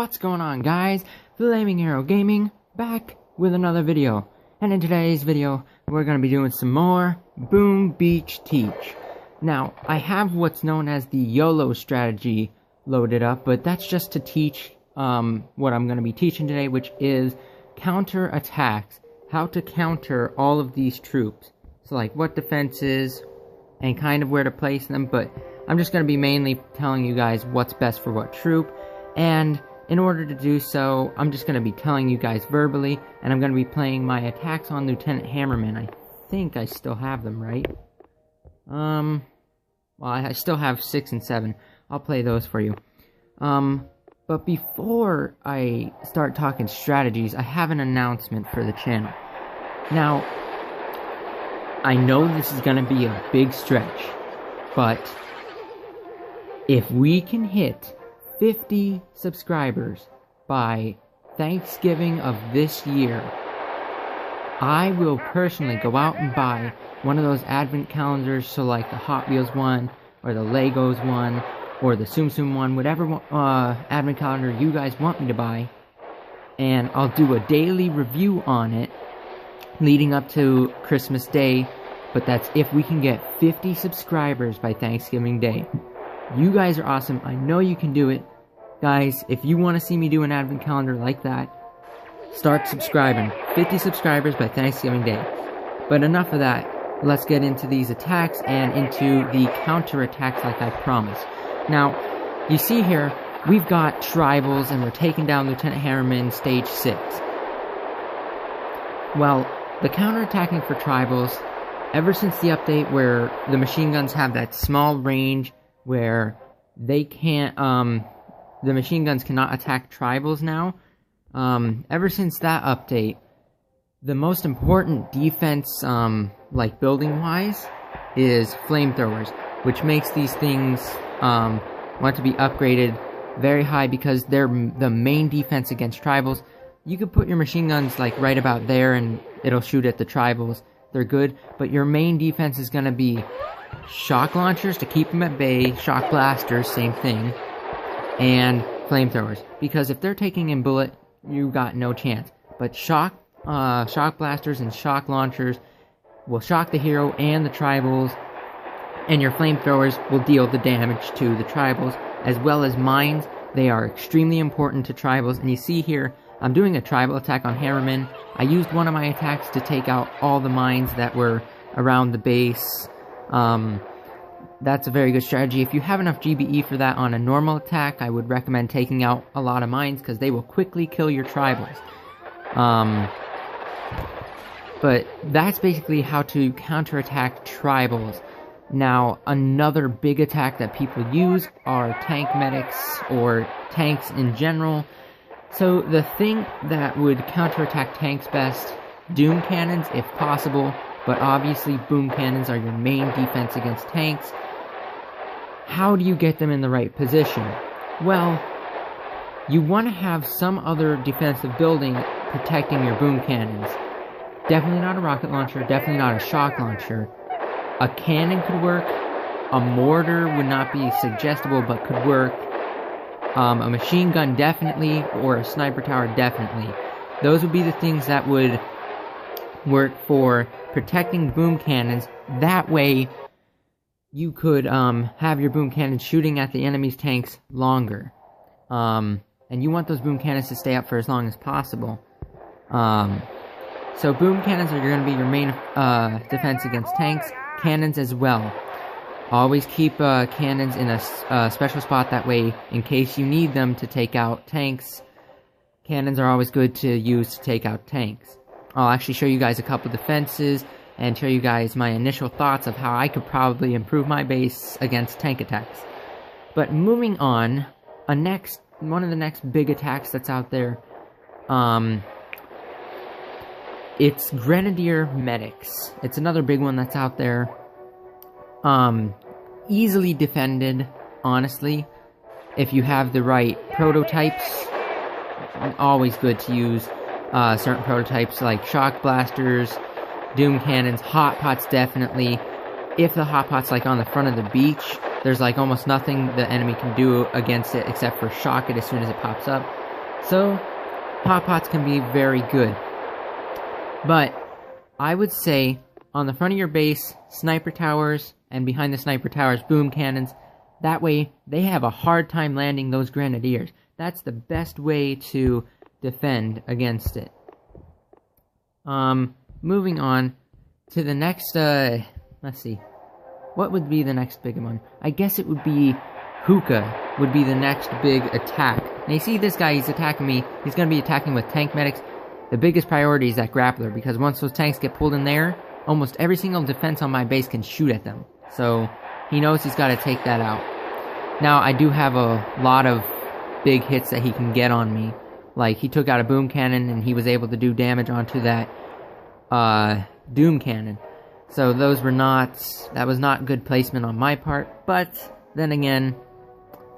What's going on, guys? Flaming Arrow Gaming back with another video. And in today's video, we're going to be doing some more Boom Beach Teach. Now, I have what's known as the YOLO strategy loaded up, but that's just to teach what I'm going to be teaching today, which is counterattacks. How to counter all of these troops. So like what defenses and kind of where to place them, but I'm just going to be mainly telling you guys what's best for what troop. And in order to do so, I'm just going to be telling you guys verbally, and I'm going to be playing my attacks on Lieutenant Hammerman. I think I still have them, right? Well, I still have 6 and 7. I'll play those for you. But before I start talking strategies, I have an announcement for the channel. Now, I know this is going to be a big stretch, but if we can hit 50 subscribers by Thanksgiving of this year, I will personally go out and buy one of those advent calendars, so like the Hot Wheels one, or the Legos one, or the Tsum Tsum one, whatever advent calendar you guys want me to buy, and I'll do a daily review on it leading up to Christmas Day, but that's if we can get 50 subscribers by Thanksgiving Day. You guys are awesome. I know you can do it. Guys, if you want to see me do an advent calendar like that, start subscribing. 50 subscribers by Thanksgiving Day. But enough of that. Let's get into these attacks and into the counterattacks like I promised. Now, you see here, we've got Tribals and we're taking down Lieutenant Hammerman stage 6. Well, the counterattacking for Tribals, ever since the update where the machine guns have that small range where they can't, the machine guns cannot attack Tribals now, ever since that update, the most important defense, like building-wise, is flamethrowers, which makes these things, want to be upgraded very high because they're the main defense against Tribals. You could put your machine guns, like, right about there and it'll shoot at the Tribals. They're good, but your main defense is going to be shock launchers to keep them at bay, shock blasters, same thing, and flamethrowers. Because if they're taking in bullet, you got no chance. But shock blasters and shock launchers will shock the hero and the Tribals, and your flamethrowers will deal the damage to the Tribals, as well as mines. They are extremely important to Tribals, and you see here, I'm doing a Tribal attack on Hammerman. I used one of my attacks to take out all the mines that were around the base. That's a very good strategy. If you have enough GBE for that on a normal attack, I would recommend taking out a lot of mines, because they will quickly kill your Tribals. But that's basically how to counterattack Tribals. Now, another big attack that people use are tank medics, or tanks in general. So the thing that would counterattack tanks best, doom cannons if possible, but obviously boom cannons are your main defense against tanks. How do you get them in the right position? Well, you want to have some other defensive building protecting your boom cannons. Definitely not a rocket launcher, definitely not a shock launcher. A cannon could work, a mortar would not be suggestible but could work. A machine gun definitely, or a sniper tower definitely. Those would be the things that would work for protecting boom cannons. That way, you could have your boom cannons shooting at the enemy's tanks longer. And you want those boom cannons to stay up for as long as possible. So boom cannons are going to be your main defense against tanks. Cannons as well. Always keep cannons in a special spot, that way, in case you need them to take out tanks, cannons are always good to use to take out tanks. I'll actually show you guys a couple defenses, and show you guys my initial thoughts of how I could probably improve my base against tank attacks. But moving on, one of the next big attacks that's out there, it's Grenadier Medics. It's another big one that's out there. Easily defended, honestly, if you have the right prototypes. Always good to use certain prototypes like shock blasters, doom cannons, hot pots definitely. If the hot pot's like on the front of the beach, there's like almost nothing the enemy can do against it except for shock it as soon as it pops up. So, pot-pots can be very good. But, I would say, on the front of your base, sniper towers, and behind the sniper towers, boom cannons. That way, they have a hard time landing those grenadiers. That's the best way to defend against it. Moving on to the next, let's see. What would be the next big one? I guess it would be Hookah would be the next big attack. Now you see this guy, he's attacking me. He's going to be attacking with tank medics. The biggest priority is that grappler, because once those tanks get pulled in there, almost every single defense on my base can shoot at them. So, he knows he's got to take that out. Now, I do have a lot of big hits that he can get on me. Like, he took out a boom cannon, and he was able to do damage onto that, doom cannon. So that was not good placement on my part, but then again,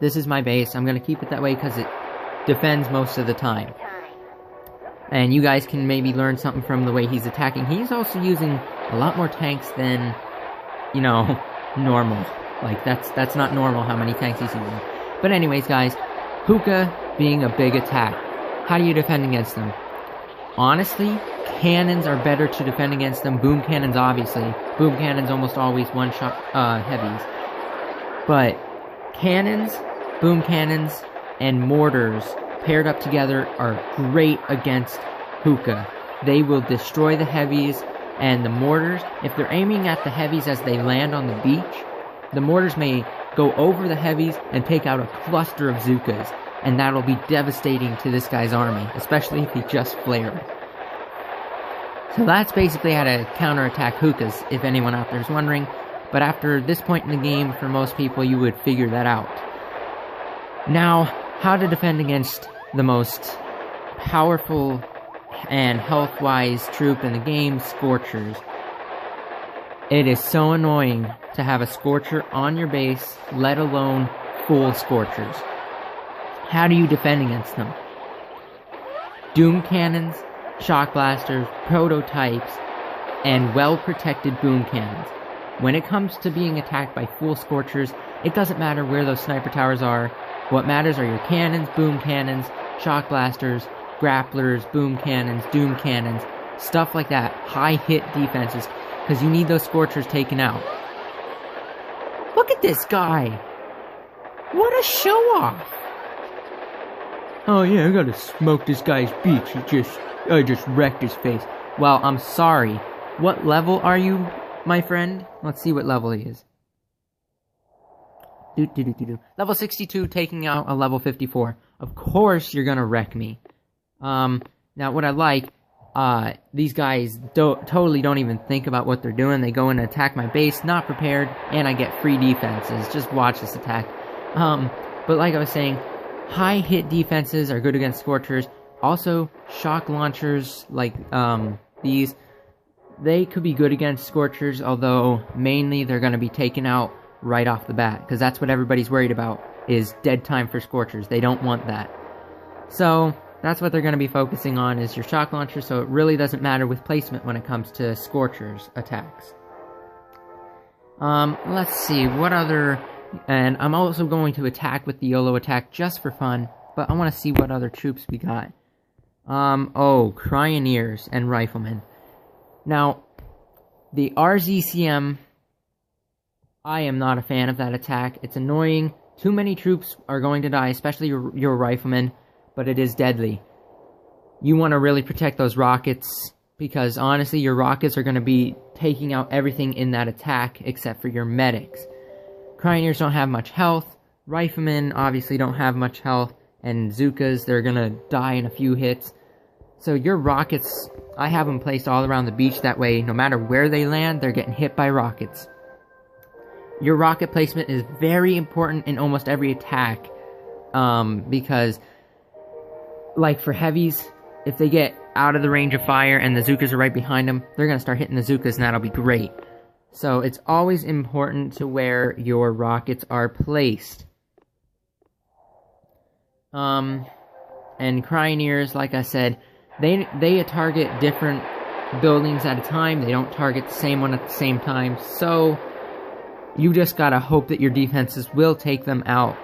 this is my base. I'm going to keep it that way because it defends most of the time. And you guys can maybe learn something from the way he's attacking. He's also using a lot more tanks than, you know, normal. Like, that's not normal how many tanks he's using. But anyways, guys, Hookah being a big attack. How do you defend against them? Honestly, cannons are better to defend against them. Boom cannons, obviously. Boom cannons almost always one-shot heavies. But cannons, boom cannons, and mortars paired up together are great against Hookah. They will destroy the heavies, and the mortars, if they're aiming at the heavies as they land on the beach, the mortars may go over the heavies and take out a cluster of Zookas, and that'll be devastating to this guy's army, especially if he just flared. So that's basically how to counterattack Hookahs, if anyone out there is wondering. But after this point in the game, for most people, you would figure that out. Now, how to defend against the most powerful and health-wise troop in the game, Scorchers. It is so annoying to have a Scorcher on your base, let alone full Scorchers. How do you defend against them? Doom cannons, shock blasters, prototypes, and well-protected boom cannons. When it comes to being attacked by full Scorchers, it doesn't matter where those sniper towers are. What matters are your cannons, boom cannons, shock blasters, grapplers, boom cannons, doom cannons, stuff like that. High hit defenses, because you need those Scorchers taken out. Look at this guy! What a show-off! Oh yeah, I gotta smoke this guy's beach. I just wrecked his face. Well, I'm sorry. What level are you, my friend? Let's see what level he is. Level 62, taking out a level 54. Of course you're gonna wreck me. Now what I like, these guys totally don't even think about what they're doing. They go in and attack my base, not prepared, and I get free defenses. Just watch this attack. But like I was saying, high hit defenses are good against Scorchers. Also, shock launchers like these, they could be good against Scorchers, although mainly they're going to be taken out right off the bat, because that's what everybody's worried about, is dead time for Scorchers. They don't want that. So, that's what they're going to be focusing on, is your shock launcher, so it really doesn't matter with placement when it comes to Scorchers attacks. Let's see, what other... And I'm also going to attack with the YOLO attack just for fun, but I want to see what other troops we got. Cryoneers and Riflemen. Now, the RZCM, I am not a fan of that attack. It's annoying. Too many troops are going to die, especially your Riflemen, but it is deadly. You want to really protect those rockets, because honestly, your rockets are going to be taking out everything in that attack except for your medics. Cryoneers don't have much health. Riflemen obviously don't have much health. And Zookas, they're gonna die in a few hits. So your rockets, I have them placed all around the beach. That way, no matter where they land, they're getting hit by rockets. Your rocket placement is very important in almost every attack. Because, like for heavies, if they get out of the range of fire and the Zookas are right behind them, they're gonna start hitting the Zookas, and that'll be great. So it's always important to where your rockets are placed. And Cryoneers, like I said, they target different buildings at a time. They don't target the same one at the same time. So you just gotta hope that your defenses will take them out.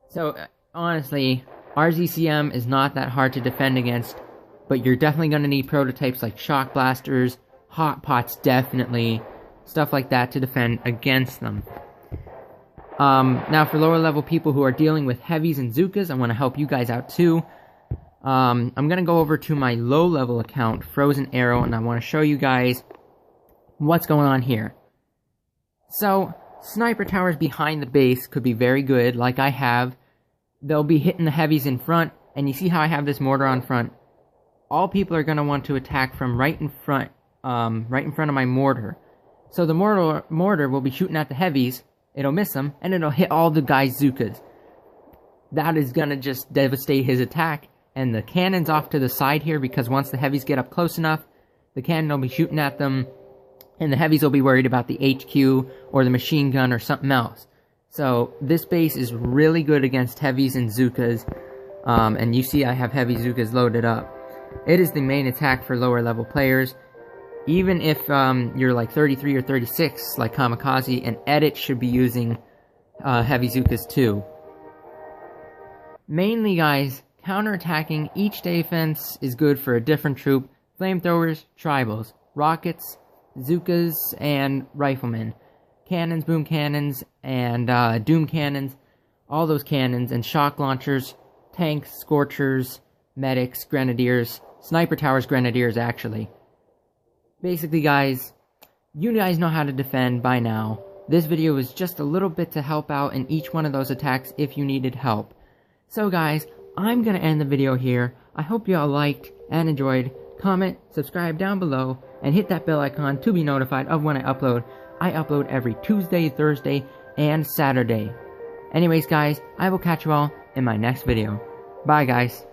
So honestly, RZCM is not that hard to defend against, but you're definitely going to need prototypes like shock blasters, hot pots definitely, stuff like that to defend against them. Now for lower level people who are dealing with heavies and Zookas, I want to help you guys out too. I'm going to go over to my low level account, Frozen Arrow, and I want to show you guys what's going on here. So, sniper towers behind the base could be very good, like I have. They'll be hitting the heavies in front, and you see how I have this mortar on front? All people are going to want to attack from right in front of my mortar. So the mortar will be shooting at the heavies, it'll miss them, and it'll hit all the guys' Zookas. That is going to just devastate his attack, and the cannon's off to the side here, because once the heavies get up close enough, the cannon will be shooting at them, and the heavies will be worried about the HQ, or the machine gun, or something else. So, this base is really good against heavies and Zookas, and you see I have heavy Zookas loaded up. It is the main attack for lower level players. Even if you're like 33 or 36, like Kamikaze, and Edit should be using heavy Zookas too. Mainly, guys, counterattacking each defense is good for a different troop. Flamethrowers, tribals, rockets, Zookas, and riflemen. Cannons, boom cannons, and doom cannons, all those cannons, and shock launchers, tanks, scorchers, medics, grenadiers, sniper towers, grenadiers actually. Basically, guys, you guys know how to defend by now. This video is just a little bit to help out in each one of those attacks if you needed help. So guys, I'm gonna end the video here. I hope you all liked and enjoyed. Comment, subscribe down below, and hit that bell icon to be notified of when I upload. I upload every Tuesday, Thursday, and Saturday. Anyways, guys, I will catch you all in my next video. Bye, guys.